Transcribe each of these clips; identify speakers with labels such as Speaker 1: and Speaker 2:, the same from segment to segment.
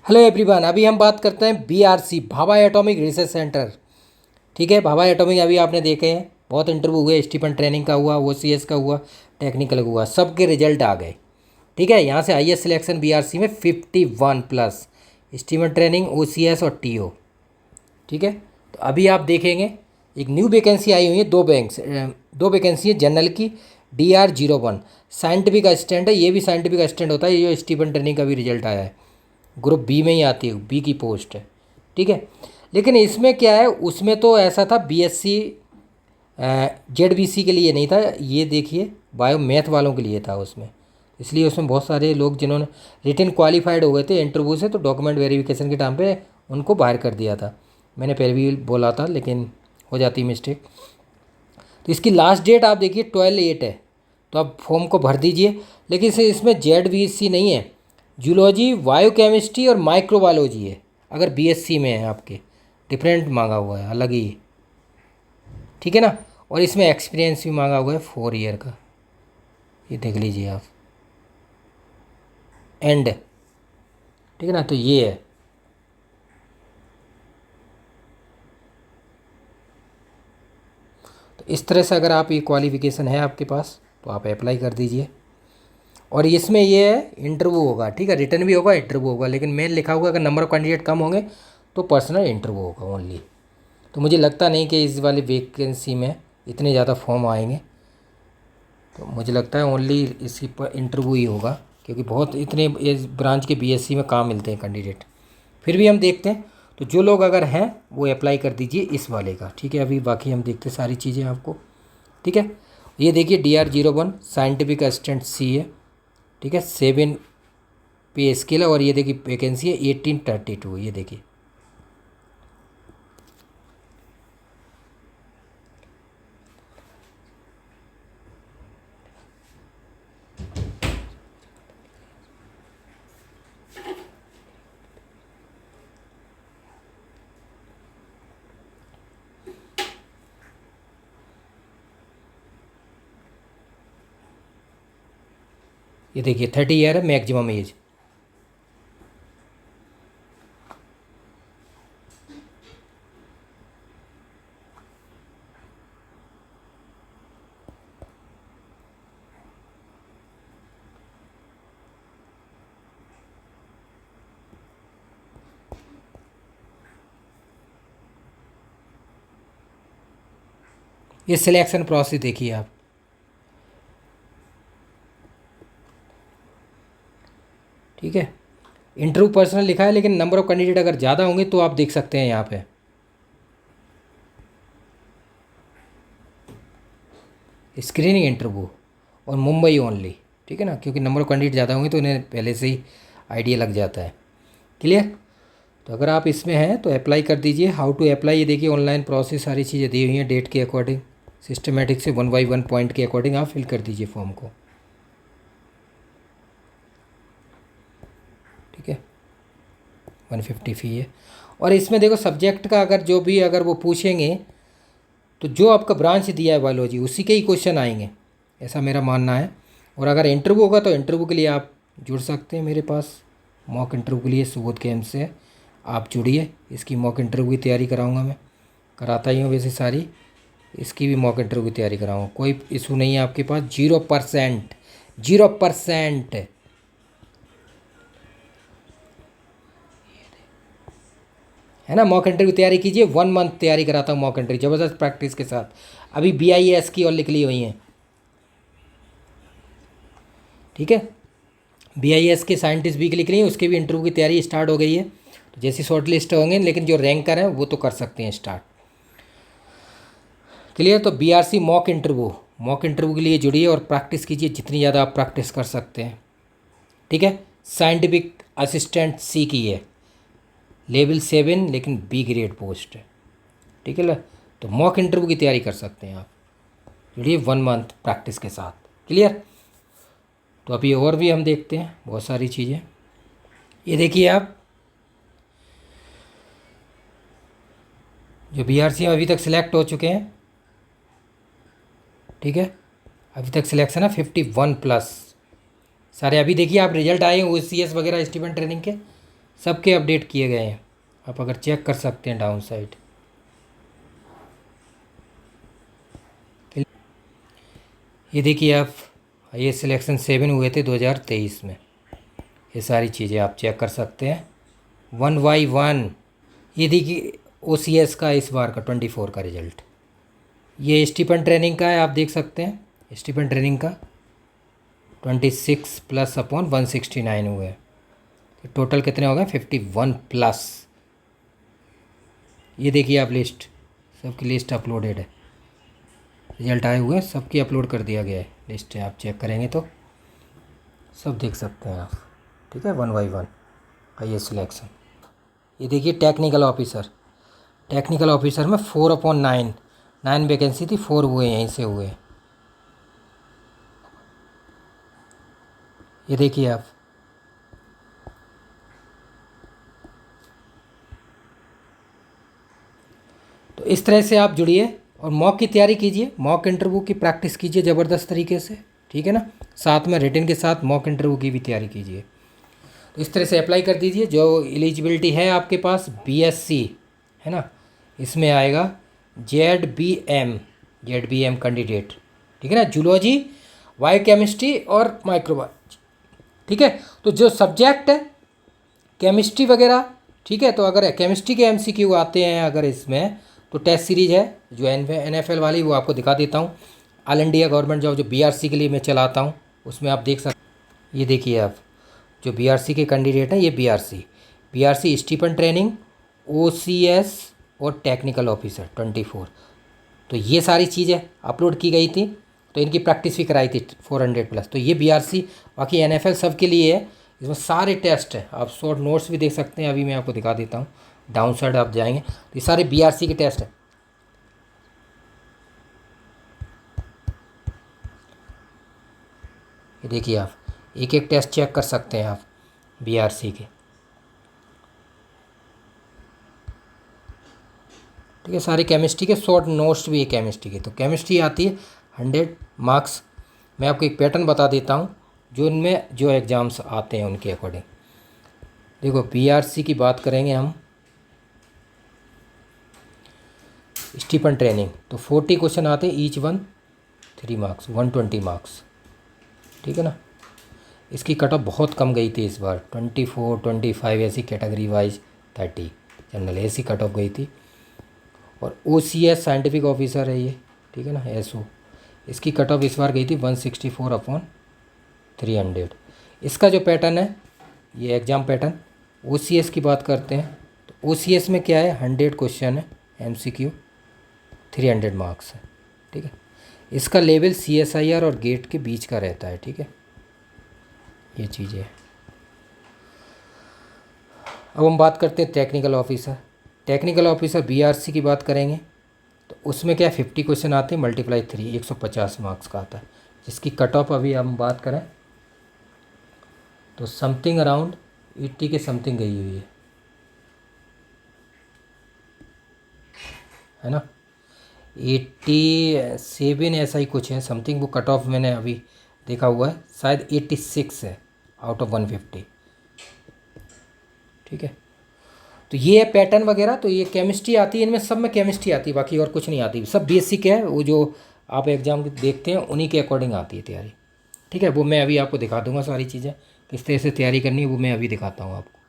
Speaker 1: Hello everyone, अभी हम बात करते हैं BRC Bhabha atomic research centre. ठीक है, भाभा एटॉमिक अभी आपने देखे हैं, बहुत इंटरव्यू हुए, स्टीफन ट्रेनिंग का हुआ, ओसीएस का हुआ, टेक्निकल हुआ, सबके रिजल्ट आ गए। ठीक है, यहाँ से हाईएस्ट सिलेक्शन बीआरसी में 51 प्लस, स्टीफन ट्रेनिंग, ओसीएस और टीओ। ठीक है, तो अभी आप देखेंगे एक न्यू वैकेंसी आई हुई है, दो वैकेंसी है जनरल की। DR01 साइंटिफिक असिस्टेंट है, ये भी साइंटिफिक असिस्टेंट होता है, ये जो स्टीफन ट्रेनिंग का भी रिजल्ट आया है, ग्रुप बी में ही आती है, बी की पोस्ट है। ठीक है, लेकिन इसमें क्या है, उसमें तो ऐसा था बीएससी जेडबीसी के लिए नहीं था, ये देखिए बायो मैथ वालों के लिए था उसमें। इसलिए उसमें बहुत सारे लोग जिन्होंने रिटन क्वालिफाइड हो गए थे इंटरव्यू से, तो डॉक्यूमेंट वेरिफिकेशन के टाइम पे उनको बाहर कर दिया था। मैंने पहले भी बोला था, लेकिन हो जाती मिस्टेक। तो इसकी लास्ट डेट आप देखिए 12/8 है, तो आप फॉर्म को भर दीजिए। लेकिन इसमें जेडबीसी नहीं है, जूलॉजी, बायोकेमिस्ट्री और माइक्रोबायोलॉजी है। अगर बीएससी में है आपके, डिफरेंट मांगा हुआ है, अलग ही। ठीक है ना, और इसमें एक्सपीरियंस भी मांगा हुआ है 4 ईयर का, ये देख लीजिए आप, एंड। ठीक है ना, तो ये है। तो इस तरह से अगर आप, ये क्वालिफिकेशन है आपके पास, तो आप अप्लाई कर दीजिए। और इसमें ये है, इंटरव्यू होगा। ठीक है, रिटर्न भी होगा, इंटरव्यू होगा, लेकिन मेन लिखा होगा अगर नंबर ऑफ कैंडिडेट कम होंगे तो पर्सनल इंटरव्यू होगा ओनली। तो मुझे लगता नहीं कि इस वाली वैकेंसी में इतने ज़्यादा फॉर्म आएंगे, तो मुझे लगता है ओनली इसी पर इंटरव्यू ही होगा, क्योंकि बहुत इतने इस ब्रांच के बीएससी में कहाँ मिलते हैं कैंडिडेट। फिर भी हम देखते हैं, तो जो लोग अगर हैं वो अप्लाई कर दीजिए इस वाले का। ठीक है, अभी बाकी हम देखते हैं सारी चीज़ें आपको। ठीक है, ये देखिए DR01 साइंटिफिक असिस्टेंट सी है। ठीक है, 7 पे स्केल है, और ये देखिए वैकेंसी है 1832, ये देखिए। ये देखिए 30 ईयर है मैक्सिमम एज। ये सिलेक्शन प्रोसेस देखिए आप। ठीक है, इंटरव्यू पर्सनल लिखा है, लेकिन नंबर ऑफ़ कैंडिडेट अगर ज़्यादा होंगे तो आप देख सकते हैं यहाँ पे स्क्रीनिंग इंटरव्यू, और मुंबई ओनली। ठीक है ना, क्योंकि नंबर ऑफ़ कैंडिडेट ज़्यादा होंगे तो इन्हें पहले से ही आइडिया लग जाता है। क्लियर। तो अगर आप इसमें हैं तो अप्लाई कर दीजिए। हाउ टू अप्लाई, ये देखिए ऑनलाइन प्रोसेस, सारी चीज़ें दी हुई हैं डेट के अकॉर्डिंग, सिस्टमेटिक से 1 बाई 1 पॉइंट के अकॉर्डिंग आप फिल कर दीजिए फॉर्म को। ठीक है, 150 फ़ी है। और इसमें देखो सब्जेक्ट का अगर जो भी अगर वो पूछेंगे, तो जो आपका ब्रांच दिया है बायोलॉजी, उसी के ही क्वेश्चन आएंगे, ऐसा मेरा मानना है। और अगर इंटरव्यू होगा तो इंटरव्यू के लिए आप जुड़ सकते हैं मेरे पास, मॉक इंटरव्यू के लिए सुबोध गेम से आप जुड़िए। इसकी मॉक इंटरव्यू की तैयारी कराऊंगा मैं, कराता ही हूँ वैसे सारी। इसकी भी मॉक इंटरव्यू की तैयारी कराऊंगा, कोई इशू नहीं है आपके पास। 0%, 0%। है ना, मॉक इंटरव्यू तैयारी कीजिए, 1 मंथ तैयारी कराता हूँ मॉक इंटरव्यू, ज़बरदस्त प्रैक्टिस के साथ। अभी BIS की और निकली हुई हैं। ठीक है, BIS के साइंटिस्ट भी निकली हैं, उसके भी इंटरव्यू की तैयारी स्टार्ट हो गई है। तो जैसी शॉर्ट लिस्ट होंगे, लेकिन जो रैंकर हैं वो तो कर सकते हैं स्टार्ट। क्लियर। तो BRC मॉक इंटरव्यू के लिए जुड़िए और प्रैक्टिस कीजिए जितनी ज़्यादा आप प्रैक्टिस कर सकते हैं। ठीक है, साइंटिफिक असिस्टेंट सी की है, लेवल 7, लेकिन B ग्रेड पोस्ट है। ठीक है ना, तो मॉक इंटरव्यू की तैयारी कर सकते हैं आप, जुड़िए 1 मंथ प्रैक्टिस के साथ। क्लियर। तो अभी और भी हम देखते हैं बहुत सारी चीज़ें। ये देखिए आप, जो BRC अभी तक सिलेक्ट हो चुके हैं। ठीक है, अभी तक सिलेक्शन है 51 प्लस सारे। अभी देखिए आप, रिजल्ट आए हैं OCS वगैरह स्टीफन ट्रेनिंग के, सबके अपडेट किए गए हैं, आप अगर चेक कर सकते हैं डाउन साइड। ये देखिए आप, ये सिलेक्शन 7 हुए थे 2023 में। ये सारी चीज़ें आप चेक कर सकते हैं 1/1। ये देखिए OCS का इस बार का 24 का रिजल्ट। ये स्टीपन ट्रेनिंग का है, आप देख सकते हैं स्टीपन ट्रेनिंग का 26 प्लस अपॉन 169 हुए। तो टोटल कितने हो गए 51 प्लस। ये देखिए आप लिस्ट, सबकी लिस्ट अपलोडेड है, रिजल्ट आए हुए हैं, सबकी अपलोड कर दिया गया है लिस्ट है, आप चेक करेंगे तो सब देख सकते हैं आप। ठीक है 1/1 का ये सिलेक्शन। ये देखिए टेक्निकल ऑफिसर, टेक्निकल ऑफिसर में 4/9, 9 वैकेंसी थी, 4 हुए यहीं से हुए। ये देखिए आप, तो इस तरह से आप जुड़िए और मॉक की तैयारी कीजिए, मॉक इंटरव्यू की प्रैक्टिस कीजिए ज़बरदस्त तरीके से, ठीक है ना। साथ में रिटन के साथ मॉक इंटरव्यू की भी तैयारी कीजिए। तो इस तरह से अप्लाई कर दीजिए। जो एलिजिबिलिटी है आपके पास BSc है ना, इसमें आएगा ZBM कैंडिडेट, ठीक है ना, जूलॉजी, बायोकेमिस्ट्री और माइक्रोबायोलॉजी, ठीक है। तो जो सब्जेक्ट है केमिस्ट्री वगैरह, ठीक है, तो अगर केमिस्ट्री के MCQ आते हैं अगर इसमें, तो टेस्ट सीरीज़ है जो NFL वाली, वो आपको दिखा देता हूँ। ऑल इंडिया गवर्नमेंट जॉब जो BRC के लिए मैं चलाता हूँ, उसमें आप देख सकते। ये देखिए आप, जो BRC के कैंडिडेट हैं, ये BRC स्टीपन ट्रेनिंग, OCS और टेक्निकल ऑफिसर 24, तो ये सारी चीज़ें अपलोड की गई थी, तो इनकी प्रैक्टिस भी कराई थी 400 प्लस। तो ये BRC, बाकी NFL सब के लिए है, इसमें सारे टेस्ट हैं, आप शॉर्ट नोट्स भी देख सकते हैं। अभी मैं आपको दिखा देता हूँ, डाउन साइड आप जाएंगे तो ये सारे BRC के टेस्ट हैं। ये देखिए आप, एक एक टेस्ट चेक कर सकते हैं आप BRC के, ठीक है। सारी केमिस्ट्री के शॉर्ट नोट्स भी है केमिस्ट्री के। तो केमिस्ट्री आती है 100 मार्क्स। मैं आपको एक पैटर्न बता देता हूँ जो इनमें जो एग्ज़ाम्स आते हैं उनके अकॉर्डिंग। देखो BRC की बात करेंगे हम, स्टीपन ट्रेनिंग, तो 40 क्वेश्चन आते हैं, ईच वन 3 मार्क्स, 120 मार्क्स, ठीक है ना। इसकी कट ऑफ बहुत कम गई थी इस बार, 24, 25 ऐसी कैटेगरी वाइज, 30 जनरल ऐसी कट ऑफ गई थी। और OCS साइंटिफिक ऑफिसर है ये, ठीक है ना, SO, इसकी कट ऑफ इस बार गई थी 164/300। इसका जो पैटर्न है, ये एग्ज़ाम पैटर्न, OCS की बात करते हैं तो OCS में क्या है, 100 क्वेश्चन है, MCQ 300 मार्क्स है, ठीक है। इसका लेवल CSIR और गेट के बीच का रहता है, ठीक है, ये चीज़ें। अब हम बात करते हैं technical officer. Technical officer BRC की बात करेंगे तो उसमें क्या 50 क्वेश्चन आते हैं, × 3 150 मार्क्स का आता है, जिसकी कट ऑफ अभी हम बात करें तो समथिंग अराउंड 80 के समथिंग गई हुई है ना, 87 ऐसा ही कुछ है समथिंग, वो कट ऑफ मैंने अभी देखा हुआ है, शायद 86 है आउट ऑफ 150, ठीक है। तो ये पैटर्न वगैरह, तो ये केमिस्ट्री आती है, इनमें सब में केमिस्ट्री आती है, बाकी और कुछ नहीं आती, सब बेसिक है, वो जो आप एग्ज़ाम देखते हैं उन्हीं के अकॉर्डिंग आती है तैयारी, ठीक है। वो मैं अभी आपको दिखा दूंगा सारी चीज़ें, किस तरह से तैयारी करनी है वो मैं अभी दिखाता हूँ आपको।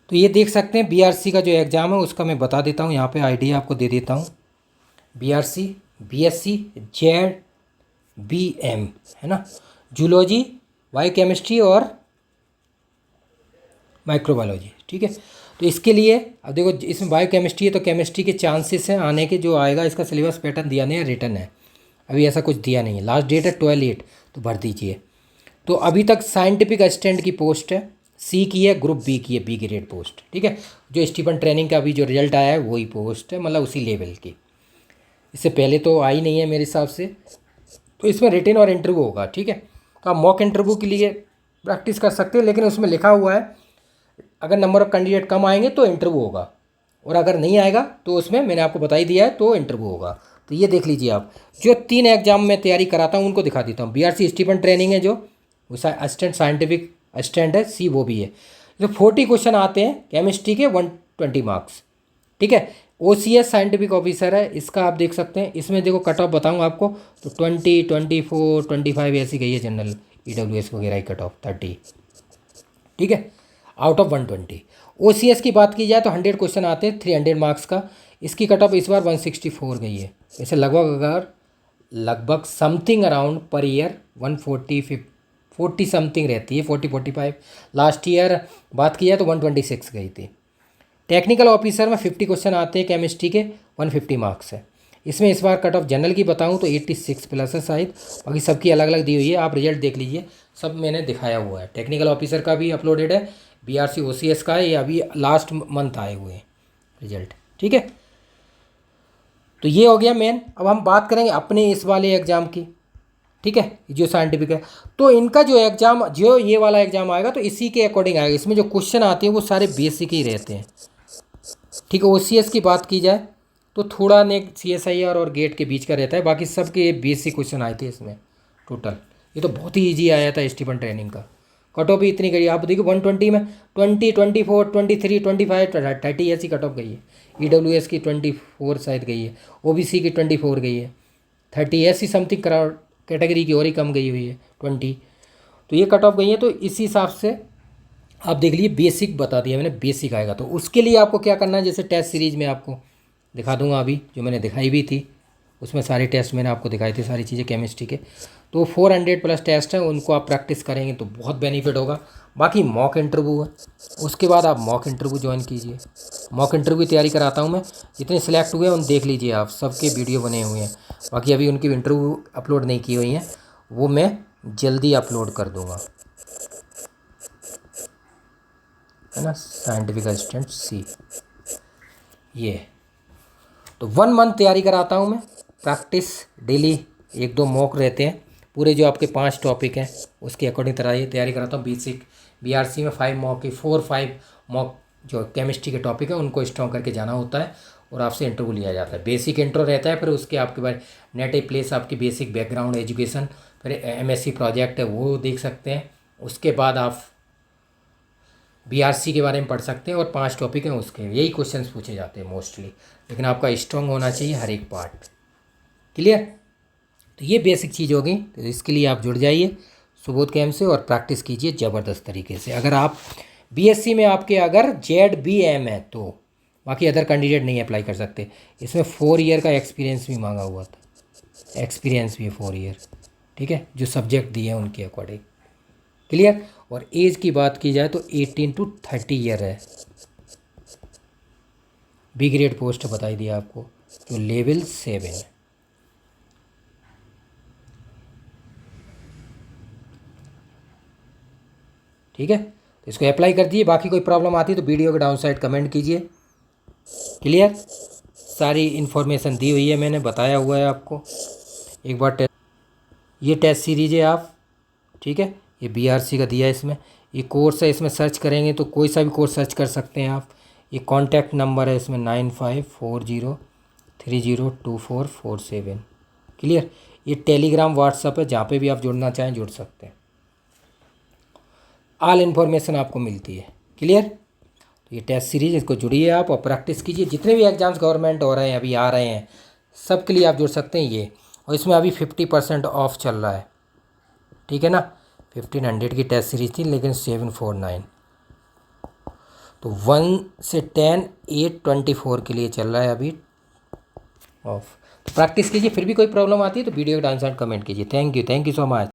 Speaker 1: तो ये देख सकते हैं BRC का जो एग्ज़ाम है उसका मैं बता देता हूँ, यहाँ पे आइडिया आपको दे देता हूँ। BRC BSc ZBM है ना, जूलॉजी, बायोकेमिस्ट्री और माइक्रोबायोलॉजी, ठीक है। तो इसके लिए अब देखो, इसमें बायोकेमिस्ट्री है तो केमिस्ट्री के चांसेस हैं आने के, जो आएगा इसका सिलेबस पैटर्न दिया नहीं है, रिटर्न है, अभी ऐसा कुछ दिया नहीं है, लास्ट डेट है 12/8, तो भर दीजिए। तो अभी तक साइंटिफिक असिस्टेंट की पोस्ट है, C की है, ग्रुप B की है, B ग्रेड पोस्ट, ठीक है। जो स्टीफन ट्रेनिंग का अभी जो रिजल्ट आया है वही पोस्ट है, मतलब उसी लेवल की, इससे पहले तो आई नहीं है मेरे हिसाब से। तो इसमें रिटन और इंटरव्यू होगा, ठीक है। तो आप मॉक इंटरव्यू के लिए प्रैक्टिस कर सकते हैं, लेकिन उसमें लिखा हुआ है अगर नंबर ऑफ़ कैंडिडेट कम आएंगे तो इंटरव्यू होगा, और अगर नहीं आएगा तो उसमें मैंने आपको बता ही दिया है तो इंटरव्यू होगा। तो ये देख लीजिए आप, जो 3 एग्जाम में तैयारी कराता हूँ उनको दिखा देता हूँ। BRC स्टीफन ट्रेनिंग है जो, वो असिस्टेंट साइंटिफिक असिस्टेंट है, C वो भी है। जो 40 क्वेश्चन आते हैं केमिस्ट्री के 120 मार्क्स, ठीक है। OCS साइंटिफिक ऑफिसर है, इसका आप देख सकते हैं। इसमें देखो कट ऑफ बताऊँ आपको तो 20, 24, 25 ऐसी गई है जनरल EWS वगैरह की कट ऑफ 30, ठीक है, आउट ऑफ 120। OCS की बात की जाए तो 100 क्वेश्चन आते हैं 300 मार्क्स का, इसकी कट ऑफ इस बार 164 गई है। वैसे लगभग something around per year 140 something रहती है, 40-45। लास्ट ईयर बात की जाए तो 126 गई थी। टेक्निकल ऑफिसर में 50 क्वेश्चन आते हैं केमिस्ट्री के, 150 मार्क्स है। इसमें इस बार कट ऑफ जनरल की बताऊं तो 86 प्लस है शायद, बाकी सबकी अलग अलग दी हुई है, आप रिजल्ट देख लीजिए, सब मैंने दिखाया हुआ है। टेक्निकल ऑफिसर का भी अपलोडेड है, BRC OCS का है, ये अभी लास्ट मंथ आए हुए हैं रिजल्ट, ठीक है। तो ये हो गया मेन। अब हम बात करेंगे अपने इस वाले एग्ज़ाम की, ठीक है, जो साइंटिफिक है। तो इनका जो एग्ज़ाम, जो ये वाला एग्ज़ाम आएगा तो इसी के अकॉर्डिंग आएगा। इसमें जो क्वेश्चन आते हैं वो सारे बेसिक ही रहते हैं, ठीक है। OCS की बात की जाए तो थोड़ा ने CSIR और गेट के बीच का रहता है, बाकी सबके बेसिक क्वेश्चन आए थे इसमें टोटल। ये तो बहुत ही ईजी आया था स्टीफन ट्रेनिंग का। कट ऑफ भी इतनी गई, आप देखिए 120 में 20, 24, 23, 25, 30 ऐसी कट ऑफ गई है। EWS की 24 शायद गई है, OBC की 24 गई है, 30 ऐसी समथिंग कैटेगरी की और ही कम गई हुई है 20। तो ये कट ऑफ गई है। तो इसी हिसाब से आप देख लीजिए, बेसिक बता दिया मैंने, बेसिक आएगा। तो उसके लिए आपको क्या करना है, जैसे टेस्ट सीरीज में आपको दिखा दूंगा अभी, जो मैंने दिखाई भी थी उसमें सारे टेस्ट मैंने आपको दिखाई थी, सारी चीज़ें केमिस्ट्री के। तो 400 प्लस टेस्ट हैं, उनको आप प्रैक्टिस करेंगे तो बहुत बेनिफिट होगा। बाकी मॉक इंटरव्यू है, उसके बाद आप मॉक इंटरव्यू ज्वाइन कीजिए। मॉक इंटरव्यू की तैयारी कराता हूँ मैं, जितने सेलेक्ट हुए हैं उन देख लीजिए आप, सबके वीडियो बने हुए हैं। बाकी अभी उनकी इंटरव्यू अपलोड नहीं की हुई हैं, वो मैं जल्दी अपलोड कर दूँगा, है ना। साइंटिफिक असिस्टेंट C, ये तो 1 मंथ तैयारी कराता हूँ मैं, प्रैक्टिस डेली 1-2 मॉक रहते हैं, पूरे जो आपके 5 टॉपिक हैं उसके अकॉर्डिंग तैयारी कराता हूँ। बेसिक BRC में 5 मॉक की 4-5 मॉक जो केमिस्ट्री के टॉपिक है उनको स्ट्रॉन्ग करके जाना होता है और आपसे इंटरव्यू लिया जाता है। बेसिक इंट्रो रहता है, फिर उसके आपके बाद नेट ए प्लेस आपकी बेसिक बैकग्राउंड एजुकेशन, फिर MSc प्रोजेक्ट है वो देख सकते हैं। उसके बाद आप BRC के बारे में पढ़ सकते हैं और 5 टॉपिक हैं उसके, यही क्वेश्चंस पूछे जाते हैं मोस्टली, लेकिन आपका स्ट्रॉन्ग होना चाहिए हर एक पार्ट, क्लियर। तो ये बेसिक चीज़ होगी, तो इसके लिए आप जुड़ जाइए सुबोध कैम्प से और प्रैक्टिस कीजिए ज़बरदस्त तरीके से। अगर आप BSc में आपके अगर ZBM है तो, बाकी अदर कैंडिडेट नहीं अप्लाई कर सकते। इसमें 4 ईयर का एक्सपीरियंस भी मांगा हुआ था, एक्सपीरियंस भी है 4 ईयर, ठीक है, जो सब्जेक्ट दिए हैं उनके अकॉर्डिंग, क्लियर। और एज की बात की जाए तो 18 to 30 ईयर है। B ग्रेड पोस्ट बताई दिया आपको, जो लेवल 7 है, ठीक है। तो इसको अप्लाई कर दीजिए। बाकी कोई प्रॉब्लम आती है तो वीडियो के डाउन साइड कमेंट कीजिए, क्लियर। सारी इन्फॉर्मेशन दी हुई है, मैंने बताया हुआ है आपको। एक बार ये टेस्ट सीरीज है आप, ठीक है, ये BRC का दिया है। इसमें ये कोर्स है, इसमें सर्च करेंगे तो कोई सा भी कोर्स सर्च कर सकते हैं आप। ये कॉन्टैक्ट नंबर है इसमें 9540302447, क्लियर। ये टेलीग्राम व्हाट्सअप है, जहाँ पे भी आप जुड़ना चाहें जुड़ सकते हैं, ऑल इन्फॉर्मेशन आपको मिलती है, क्लियर। तो ये टेस्ट सीरीज, इसको जुड़िए आप और प्रैक्टिस कीजिए। जितने भी एग्जाम्स गवर्नमेंट हो रहे हैं अभी आ रहे हैं, सब के लिए आप जुड़ सकते हैं ये। और इसमें अभी 50% ऑफ चल रहा है, ठीक है ना। 1500 की टेस्ट सीरीज थी, लेकिन 749, तो 1 से 10, 824 के लिए चल रहा है अभी ऑफ। तो प्रैक्टिस कीजिए, फिर भी कोई प्रॉब्लम आती है तो वीडियो के डाउन साइड कमेंट कीजिए। Thank you so much.